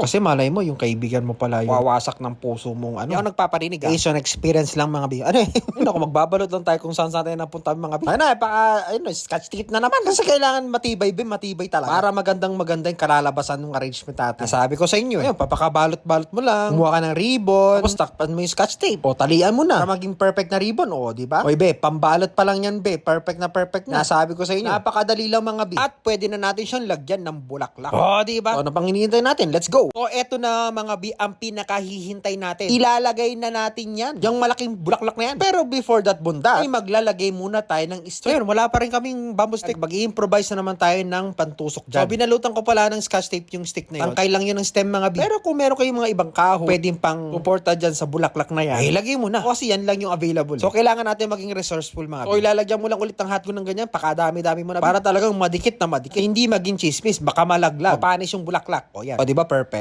Kasi malay mo, yung kaibigan mo pala yung wawasak ng puso mong ano. Yung nagpaparinig based on experience lang mga bi. Ano eh, yun ako, magbabalot lang tayo kung saan tayo napunta mga bi. Ayun na, ayun, scotch tape na naman. Kasi kailangan matibay matibay talaga. Para magandang yung kalalabasan ng arrangement natin. Sabi ko sa inyo, ayun, papakabalot-balot mo lang. Kumuha ka ng ribbon. Tapos takpan mo yung scotch tape. O, talian mo na. Para maging perfect na ribbon. O, di ba? Oy, be, pambalot pa lang yan, be. Perfect na. Nasabi ko sa inyo. Napakadali lang mga bi. At pwede na natin siyang lagyan ng bulaklak. O, di ba? O, ano pang hinihintay natin? Let's go. O, eto na mga bi, ang pinakahihintay natin. Ilalagay na natin yan. Yung malaking bulaklak na yan. Pero before that bunda, ay maglalagay muna tayo ng stick. So, yun, wala pa rin kaming bamboo stick. Mag-i-improvise na naman tayo ng pantusok dyan. So, binalutan ko pala ng scotch tape yung stick na yun. Tangkay lang yun ng stem mga bi. Pero kung meron kayong mga ibang kahoy, pwedeng pang suporta dyan sa bulaklak na yan, ay lagay mo na. Kasi yan lang yung available. So, kailangan natin maging resourceful mga bi. So, ilalagyan mo lang ulit ng hotglue ng ganyan. Pakadami-dami mo na. Para talagang madikit na madikit. Hindi maging chismis. Baka malaglag. Mapanis yung bulaklak. O, yan. O, di ba perfect?